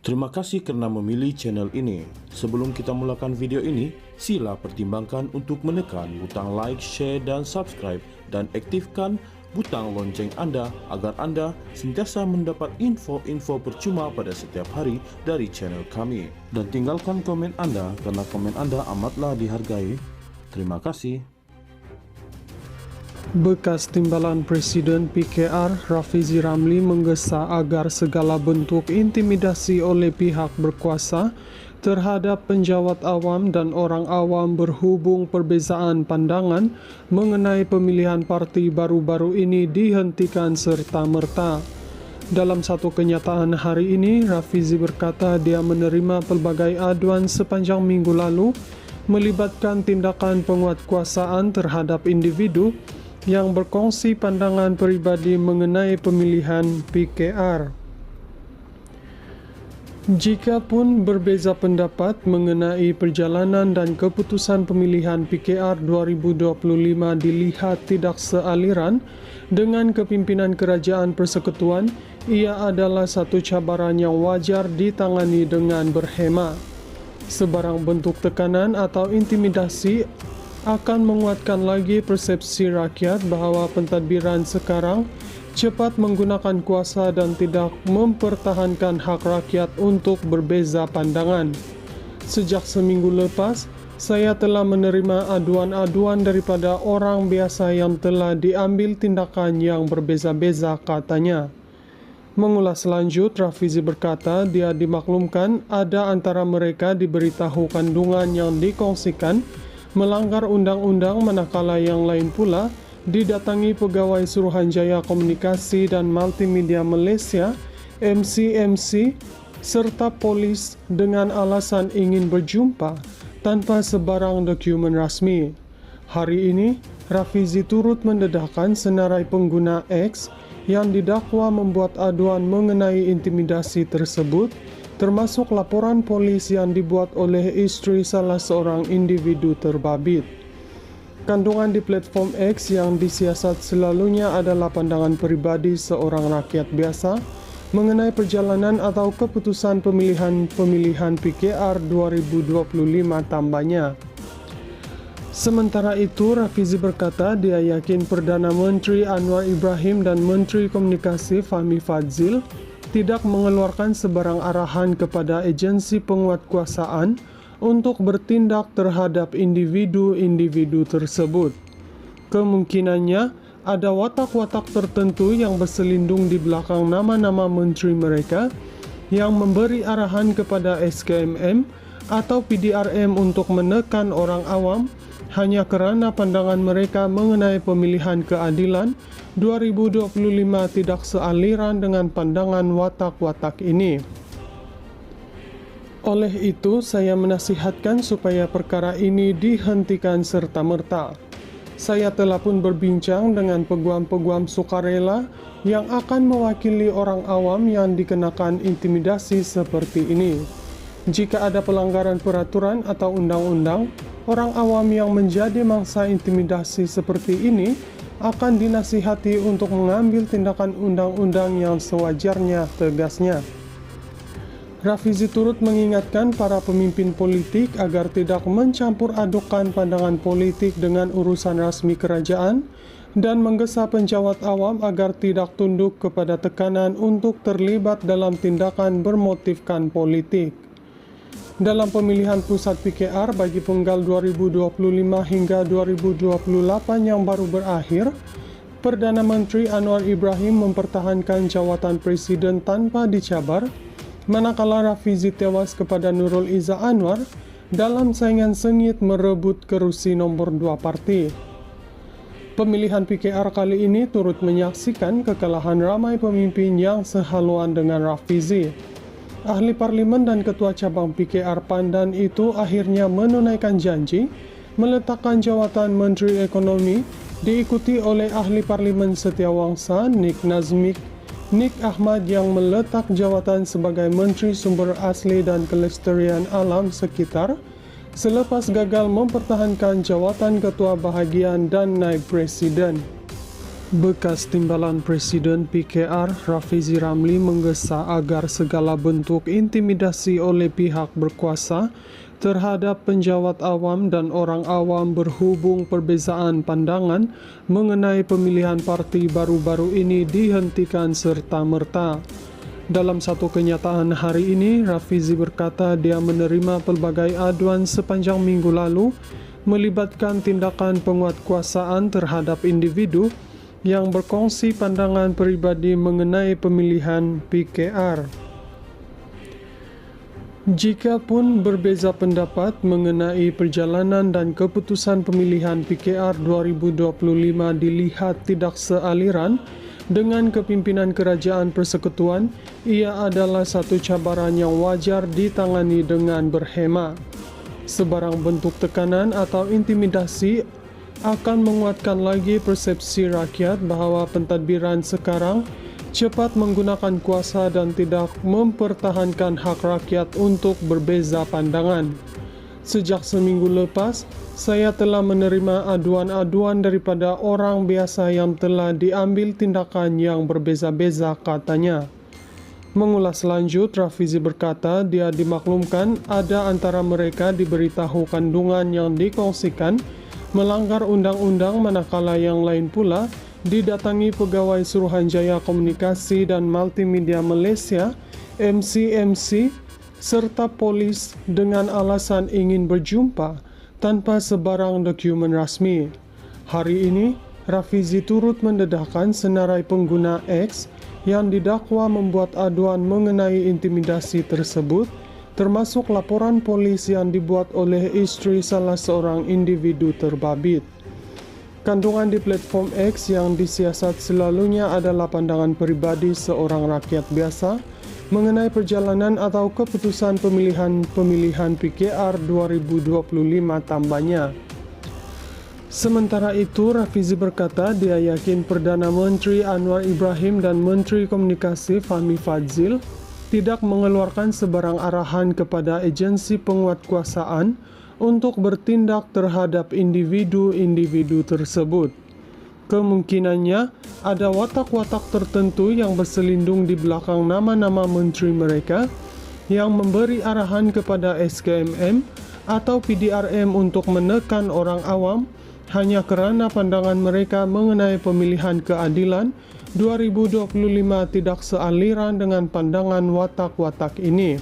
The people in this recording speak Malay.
Terima kasih karena memilih channel ini. Sebelum kita mulakan video ini, sila pertimbangkan untuk menekan butang like, share, dan subscribe, dan aktifkan butang lonceng Anda agar Anda sentiasa mendapat info-info percuma pada setiap hari dari channel kami. Dan tinggalkan komen Anda karena komen Anda amatlah dihargai. Terima kasih. Bekas Timbalan Presiden PKR Rafizi Ramli menggesa agar segala bentuk intimidasi oleh pihak berkuasa terhadap penjawat awam dan orang awam berhubung perbezaan pandangan mengenai pemilihan parti baru-baru ini dihentikan serta-merta. Dalam satu kenyataan hari ini, Rafizi berkata dia menerima pelbagai aduan sepanjang minggu lalu melibatkan tindakan penguatkuasaan terhadap individu yang berkongsi pandangan pribadi mengenai pemilihan PKR. Jikapun berbeza pendapat mengenai perjalanan dan keputusan pemilihan PKR 2025 dilihat tidak sealiran dengan kepimpinan Kerajaan Persekutuan, ia adalah satu cabaran yang wajar ditangani dengan berhema. Sebarang bentuk tekanan atau intimidasi akan menguatkan lagi persepsi rakyat bahawa pentadbiran sekarang cepat menggunakan kuasa dan tidak mempertahankan hak rakyat untuk berbeza pandangan. Sejak seminggu lepas, saya telah menerima aduan-aduan daripada orang biasa yang telah diambil tindakan yang berbeza-beza, katanya. Mengulas lanjut, Rafizi berkata dia dimaklumkan ada antara mereka diberitahu kandungan yang dikongsikan melanggar undang-undang, manakala yang lain pula didatangi Pegawai Suruhanjaya Komunikasi dan Multimedia Malaysia (MCMC) serta polis dengan alasan ingin berjumpa tanpa sebarang dokumen rasmi. Hari ini, Rafizi turut mendedahkan senarai pengguna X yang didakwa membuat aduan mengenai intimidasi tersebut, termasuk laporan polis yang dibuat oleh isteri salah seorang individu terbabit. Kandungan di platform X yang disiasat selalunya adalah pandangan pribadi seorang rakyat biasa mengenai perjalanan atau keputusan pemilihan PKR 2025, tambahnya. Sementara itu, Rafizi berkata dia yakin Perdana Menteri Anwar Ibrahim dan Menteri Komunikasi Fahmi Fadzil tidak mengeluarkan sebarang arahan kepada agensi penguatkuasaan untuk bertindak terhadap individu-individu tersebut. Kemungkinannya ada watak-watak tertentu yang berselindung di belakang nama-nama menteri mereka yang memberi arahan kepada SKMM atau PDRM untuk menekan orang awam hanya kerana pandangan mereka mengenai pemilihan keadilan 2025 tidak sealiran dengan pandangan watak-watak ini. Oleh itu, saya menasihatkan supaya perkara ini dihentikan serta-merta. Saya telah pun berbincang dengan peguam-peguam sukarela yang akan mewakili orang awam yang dikenakan intimidasi seperti ini. Jika ada pelanggaran peraturan atau undang-undang, orang awam yang menjadi mangsa intimidasi seperti ini akan dinasihati untuk mengambil tindakan undang-undang yang sewajarnya, tegasnya. Rafizi turut mengingatkan para pemimpin politik agar tidak mencampur adukan pandangan politik dengan urusan rasmi kerajaan dan menggesa penjawat awam agar tidak tunduk kepada tekanan untuk terlibat dalam tindakan bermotifkan politik. Dalam pemilihan pusat PKR bagi penggal 2025 hingga 2028 yang baru berakhir, Perdana Menteri Anwar Ibrahim mempertahankan jawatan presiden tanpa dicabar, manakala Rafizi tewas kepada Nurul Izzah Anwar dalam saingan sengit merebut kerusi nombor 2 parti. Pemilihan PKR kali ini turut menyaksikan kekalahan ramai pemimpin yang sehaluan dengan Rafizi. Ahli Parlimen dan Ketua Cabang PKR Pandan itu akhirnya menunaikan janji meletakkan jawatan Menteri Ekonomi diikuti oleh Ahli Parlimen Setiawangsa Nik Ahmad yang meletak jawatan sebagai Menteri Sumber Asli dan Kelestarian Alam Sekitar selepas gagal mempertahankan jawatan Ketua Bahagian dan Naib Presiden. Bekas Timbalan Presiden PKR Rafizi Ramli menggesa agar segala bentuk intimidasi oleh pihak berkuasa terhadap penjawat awam dan orang awam berhubung perbezaan pandangan mengenai pemilihan parti baru-baru ini dihentikan serta-merta. Dalam satu kenyataan hari ini, Rafizi berkata dia menerima pelbagai aduan sepanjang minggu lalu melibatkan tindakan penguatkuasaan terhadap individu yang berkongsi pandangan peribadi mengenai pemilihan PKR. Jikapun berbeza pendapat mengenai perjalanan dan keputusan pemilihan PKR 2025 dilihat tidak sealiran dengan kepimpinan Kerajaan Persekutuan, ia adalah satu cabaran yang wajar ditangani dengan berhema. Sebarang bentuk tekanan atau intimidasi akan menguatkan lagi persepsi rakyat bahawa pentadbiran sekarang cepat menggunakan kuasa dan tidak mempertahankan hak rakyat untuk berbeza pandangan. Sejak seminggu lepas, saya telah menerima aduan-aduan daripada orang biasa yang telah diambil tindakan yang berbeza-beza, katanya. Mengulas lanjut, Rafizi berkata dia dimaklumkan ada antara mereka diberitahu kandungan yang dikongsikan melanggar undang-undang, manakala yang lain pula didatangi Pegawai Suruhanjaya Komunikasi dan Multimedia Malaysia (MCMC) serta polis dengan alasan ingin berjumpa tanpa sebarang dokumen rasmi. Hari ini, Rafizi turut mendedahkan senarai pengguna X yang didakwa membuat aduan mengenai intimidasi tersebut, termasuk laporan polis yang dibuat oleh isteri salah seorang individu terbabit. Kandungan di platform X yang disiasat selalunya adalah pandangan peribadi seorang rakyat biasa mengenai perjalanan atau keputusan pemilihan PKR 2025, tambahnya. Sementara itu, Rafizi berkata dia yakin Perdana Menteri Anwar Ibrahim dan Menteri Komunikasi Fahmi Fadzil tidak mengeluarkan sebarang arahan kepada agensi penguatkuasaan untuk bertindak terhadap individu-individu tersebut. Kemungkinannya ada watak-watak tertentu yang berselindung di belakang nama-nama menteri mereka yang memberi arahan kepada SKMM atau PDRM untuk menekan orang awam hanya kerana pandangan mereka mengenai pemilihan keadilan 2025 tidak sealiran dengan pandangan watak-watak ini.